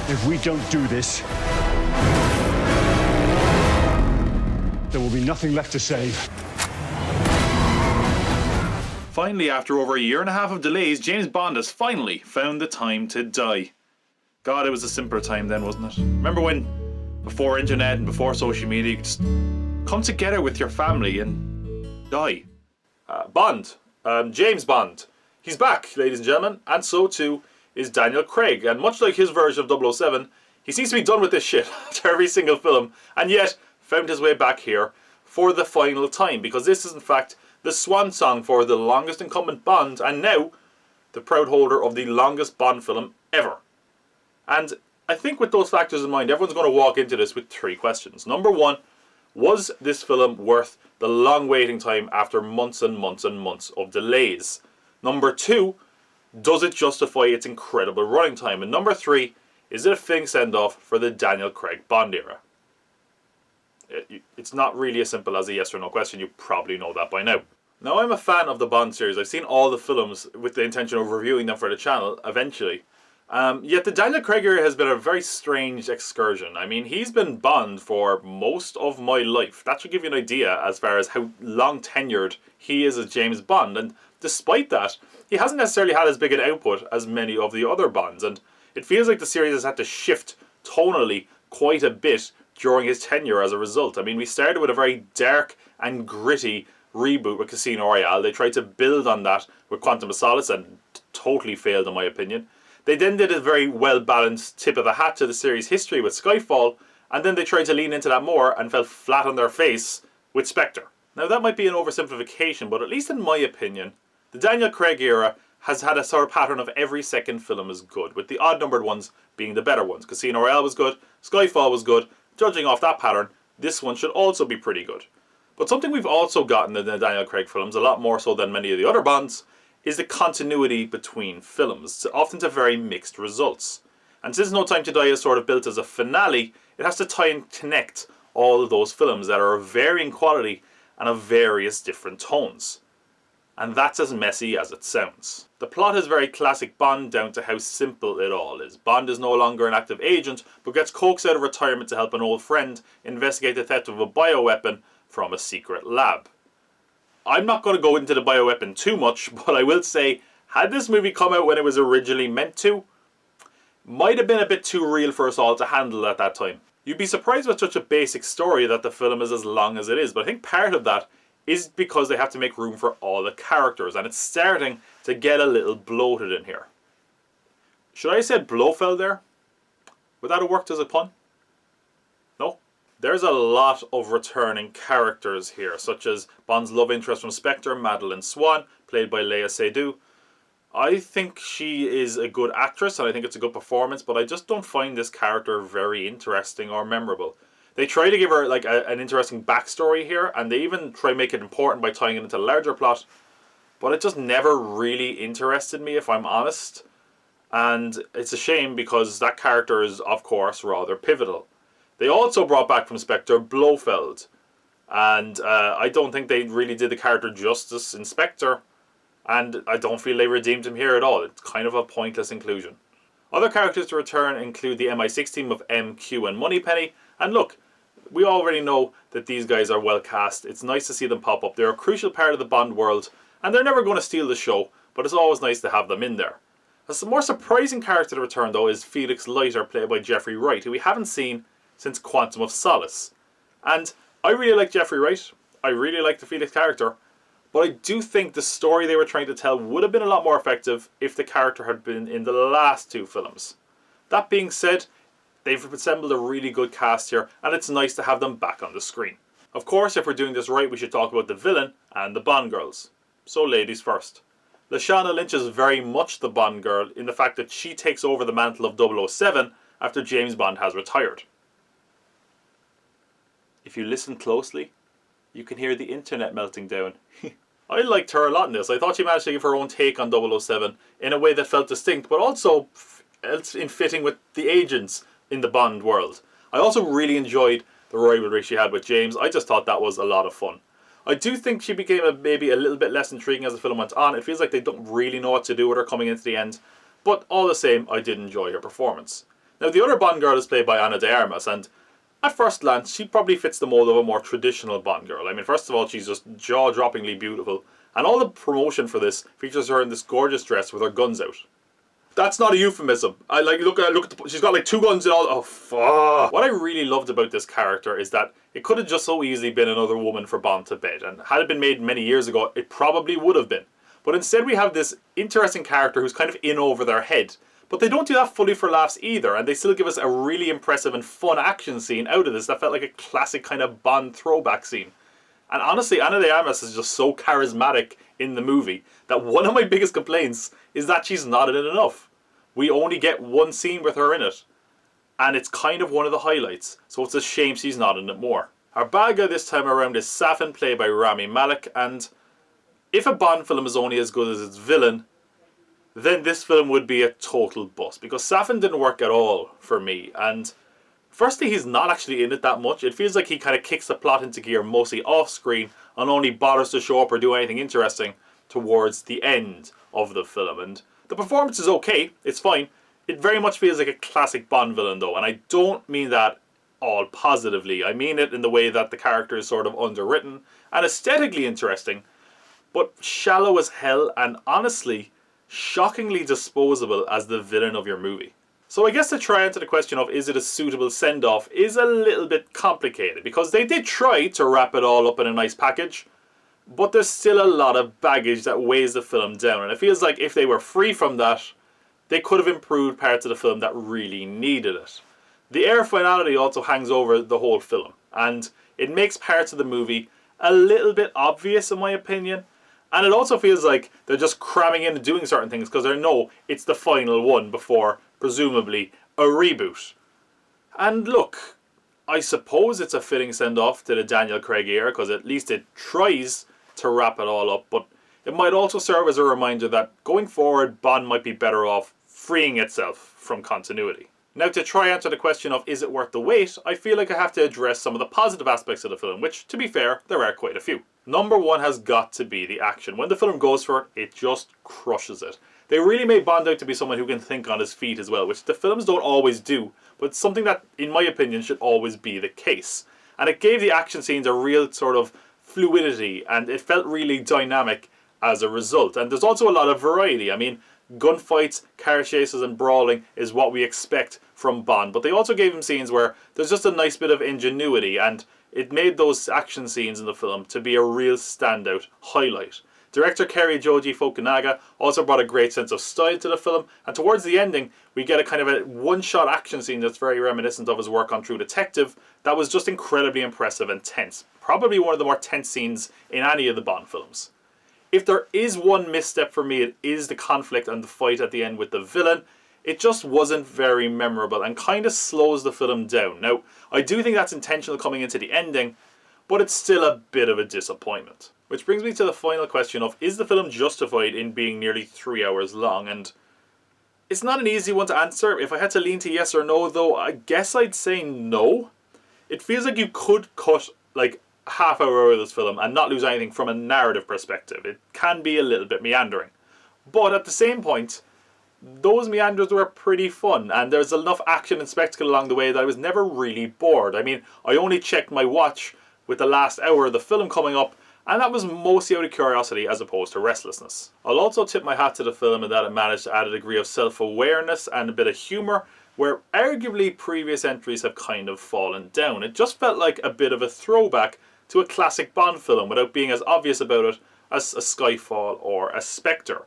If we don't do this, there will be nothing left to save. Finally, after over a year and a half of delays, James Bond has finally found the time to die. God, it was a simpler time then, wasn't it? Remember when, before internet and before social media, you could just come together with your family and die. Bond. James Bond. He's back, ladies and gentlemen, and so too is Daniel Craig. And much like his version of 007, he seems to be done with this shit after every single film, and yet found his way back here for the final time, because this is in fact the swan song for the longest incumbent Bond, and now the proud holder of the longest Bond film ever. And I think with those factors in mind, everyone's going to walk into this with three questions. Number one, was this film worth the long waiting time after months and months and months of delays? Number two, does it justify its incredible running time? And number three, is it a fitting send-off for the Daniel Craig Bond era? It's not really as simple as a yes or no question. You probably know that by now. Now, I'm a fan of the Bond series. I've seen all the films with the intention of reviewing them for the channel eventually. Yet the Daniel Craig era has been a very strange excursion. I mean, he's been Bond for most of my life. That should give you an idea as far as how long tenured he is as James Bond. And despite that, he hasn't necessarily had as big an output as many of the other Bonds. And it feels like the series has had to shift tonally quite a bit during his tenure as a result. I mean, we started with a very dark and gritty reboot with Casino Royale. They tried to build on that with Quantum of Solace and totally failed in my opinion. They then did a very well-balanced tip of the hat to the series' history with Skyfall, and then they tried to lean into that more and fell flat on their face with Spectre. Now that might be an oversimplification, but at least in my opinion, the Daniel Craig era has had a sort of pattern of every second film is good, with the odd-numbered ones being the better ones. Casino Royale was good, Skyfall was good. Judging off that pattern, this one should also be pretty good. But something we've also gotten in the Daniel Craig films, a lot more so than many of the other Bonds, is the continuity between films, often to very mixed results. And since No Time to Die is sort of built as a finale, it has to tie and connect all of those films that are of varying quality and of various different tones. And that's as messy as it sounds. The plot is very classic Bond down to how simple it all is. Bond is no longer an active agent, but gets coaxed out of retirement to help an old friend investigate the theft of a bioweapon from a secret lab. I'm not going to go into the bioweapon too much, but I will say, had this movie come out when it was originally meant to, might have been a bit too real for us all to handle at that time. You'd be surprised with such a basic story that the film is as long as it is, but I think part of that is because they have to make room for all the characters, and it's starting to get a little bloated in here. Should I have said Blofeld there? Would that have worked as a pun? No? There's a lot of returning characters here, such as Bond's love interest from Spectre, Madeleine Swan, played by Léa Seydoux. I think she is a good actress, and I think it's a good performance, but I just don't find this character very interesting or memorable. They try to give her like an interesting backstory here, and they even try to make it important by tying it into the larger plot, but it just never really interested me, if I'm honest. And it's a shame because that character is, of course, rather pivotal. They also brought back from Spectre Blofeld, and I don't think they really did the character justice in Spectre, and I don't feel they redeemed him here at all. It's kind of a pointless inclusion. Other characters to return include the MI6 team of M, Q and Moneypenny, and look, we already know that these guys are well cast. It's nice to see them pop up. They're a crucial part of the Bond world, and they're never going to steal the show, but it's always nice to have them in there. A more surprising character to return, though, is Felix Leiter, played by Jeffrey Wright, who we haven't seen since Quantum of Solace. And I really like Jeffrey Wright. I really like the Felix character, but I do think the story they were trying to tell would have been a lot more effective if the character had been in the last two films. That being said, they've assembled a really good cast here, and it's nice to have them back on the screen. Of course, if we're doing this right, we should talk about the villain and the Bond girls. So ladies first. Lashana Lynch is very much the Bond girl in the fact that she takes over the mantle of 007 after James Bond has retired. If you listen closely, you can hear the internet melting down. I liked her a lot in this. I thought she managed to give her own take on 007 in a way that felt distinct, but also in fitting with the agents in the Bond world. I also really enjoyed the rivalry she had with James. I just thought that was a lot of fun. I do think she became maybe a little bit less intriguing as the film went on. It feels like they don't really know what to do with her coming into the end. But all the same, I did enjoy her performance. Now, the other Bond girl is played by Ana de Armas, and at first glance, she probably fits the mold of a more traditional Bond girl. I mean, first of all, she's just jaw-droppingly beautiful, and all the promotion for this features her in this gorgeous dress with her guns out. That's not a euphemism. I look at she's got like 2 guns and all. Oh, fuck. What I really loved about this character is that it could have just so easily been another woman for Bond to bed, and had it been made many years ago, it probably would have been. But instead we have this interesting character who's kind of in over their head. But they don't do that fully for laughs either, and they still give us a really impressive and fun action scene out of this that felt like a classic kind of Bond throwback scene. And honestly, Ana de Armas is just so charismatic in the movie that one of my biggest complaints is that she's not in it enough. We only get 1 scene with her in it, and it's kind of one of the highlights, so it's a shame she's not in it more. Our bad guy this time around is Safin, played by Rami Malek, and if a Bond film is only as good as its villain, then this film would be a total bust, because Safin didn't work at all for me. And firstly, he's not actually in it that much. It feels like he kind of kicks the plot into gear mostly off screen and only bothers to show up or do anything interesting towards the end of the film. And the performance is okay, it's fine. It very much feels like a classic Bond villain though, and I don't mean that all positively. I mean it in the way that the character is sort of underwritten and aesthetically interesting, but shallow as hell and honestly shockingly disposable as the villain of your movie. So I guess to try answer the question of is it a suitable send-off is a little bit complicated, because they did try to wrap it all up in a nice package, but there's still a lot of baggage that weighs the film down, and it feels like if they were free from that, they could have improved parts of the film that really needed it. The air finality also hangs over the whole film, and it makes parts of the movie a little bit obvious in my opinion. And it also feels like they're just cramming in and doing certain things because they know it's the final one before, presumably, a reboot. And look, I suppose it's a fitting send-off to the Daniel Craig era because at least it tries to wrap it all up, but it might also serve as a reminder that going forward, Bond might be better off freeing itself from continuity. Now, to try answer the question of is it worth the wait, I feel like I have to address some of the positive aspects of the film, which, to be fair, there are quite a few. Number 1 has got to be the action. When the film goes for it, it just crushes it. They really made Bond out to be someone who can think on his feet as well, which the films don't always do, but it's something that, in my opinion, should always be the case. And it gave the action scenes a real sort of fluidity, and it felt really dynamic as a result. And there's also a lot of variety. I mean, gunfights, car chases and brawling is what we expect from Bond, but they also gave him scenes where there's just a nice bit of ingenuity, and it made those action scenes in the film to be a real standout highlight. Director Kerry Joji Fukunaga also brought a great sense of style to the film, and towards the ending we get a kind of a one-shot action scene that's very reminiscent of his work on True Detective that was just incredibly impressive and tense. Probably one of the more tense scenes in any of the Bond films. If there is one misstep for me, it is the conflict and the fight at the end with the villain. It just wasn't very memorable and kind of slows the film down. Now, I do think that's intentional coming into the ending, but it's still a bit of a disappointment. Which brings me to the final question of, is the film justified in being nearly 3 hours long? And it's not an easy one to answer. If I had to lean to yes or no, though, I guess I'd say no. It feels like you could cut like half hour of this film and not lose anything from a narrative perspective. It can be a little bit meandering. But at the same point, those meanders were pretty fun, and there's enough action and spectacle along the way that I was never really bored. I mean, I only checked my watch with the last hour of the film coming up, and that was mostly out of curiosity as opposed to restlessness. I'll also tip my hat to the film in that it managed to add a degree of self-awareness and a bit of humour, where arguably previous entries have kind of fallen down. It just felt like a bit of a throwback to a classic Bond film without being as obvious about it as a Skyfall or a Spectre.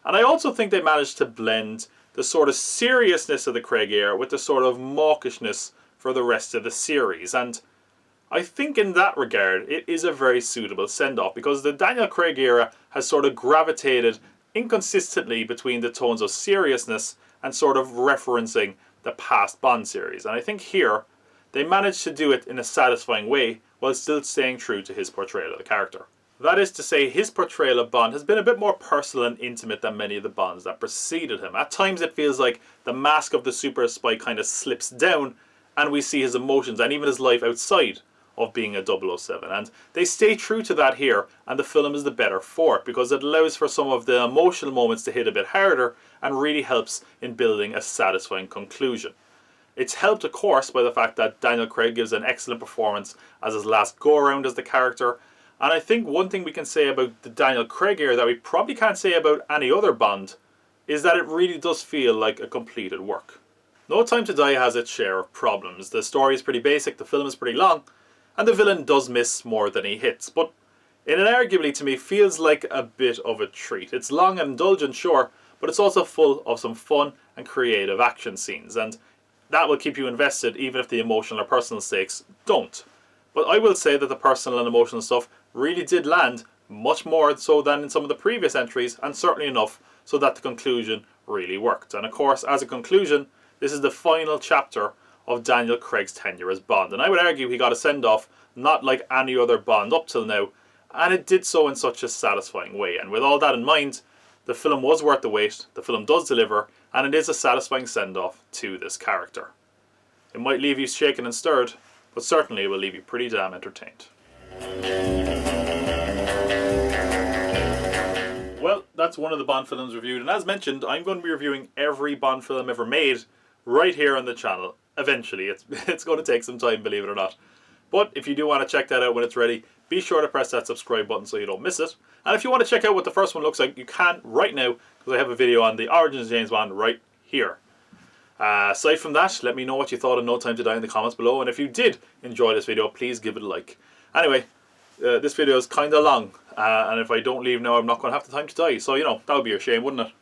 And I also think they managed to blend the sort of seriousness of the Craig era with the sort of mawkishness for the rest of the series. And I think in that regard, it is a very suitable send-off, because the Daniel Craig era has sort of gravitated inconsistently between the tones of seriousness and sort of referencing the past Bond series. And I think here, they managed to do it in a satisfying way while still staying true to his portrayal of the character. That is to say, his portrayal of Bond has been a bit more personal and intimate than many of the Bonds that preceded him. At times it feels like the mask of the super spy kind of slips down and we see his emotions and even his life outside of being a 007. And they stay true to that here, and the film is the better for it because it allows for some of the emotional moments to hit a bit harder and really helps in building a satisfying conclusion. It's helped, of course, by the fact that Daniel Craig gives an excellent performance as his last go-around as the character. And I think one thing we can say about the Daniel Craig era that we probably can't say about any other Bond is that it really does feel like a completed work. No Time to Die has its share of problems. The story is pretty basic, the film is pretty long, and the villain does miss more than he hits. But it arguably, to me, feels like a bit of a treat. It's long and indulgent, sure, but it's also full of some fun and creative action scenes, and that will keep you invested even if the emotional or personal stakes don't. But I will say that the personal and emotional stuff really did land, much more so than in some of the previous entries, and certainly enough so that the conclusion really worked. And of course, as a conclusion, this is the final chapter of Daniel Craig's tenure as Bond, and I would argue he got a send-off not like any other Bond up till now, and it did so in such a satisfying way. And with all that in mind, the film was worth the wait, the film does deliver, and it is a satisfying send-off to this character. It might leave you shaken and stirred, but certainly it will leave you pretty damn entertained. Well, that's one of the Bond films reviewed, and as mentioned, I'm going to be reviewing every Bond film ever made right here on the channel. Eventually, it's going to take some time, believe it or not. But if you do want to check that out when it's ready, be sure to press that subscribe button so you don't miss it. And if you want to check out what the first one looks like, you can right now, because I have a video on the Origins of James Bond right here. Aside from that, let me know what you thought of No Time to Die in the comments below, and if you did enjoy this video, please give it a like. Anyway, this video is kind of long, and if I don't leave now, I'm not going to have the time to die, so, you know, that would be a shame, wouldn't it?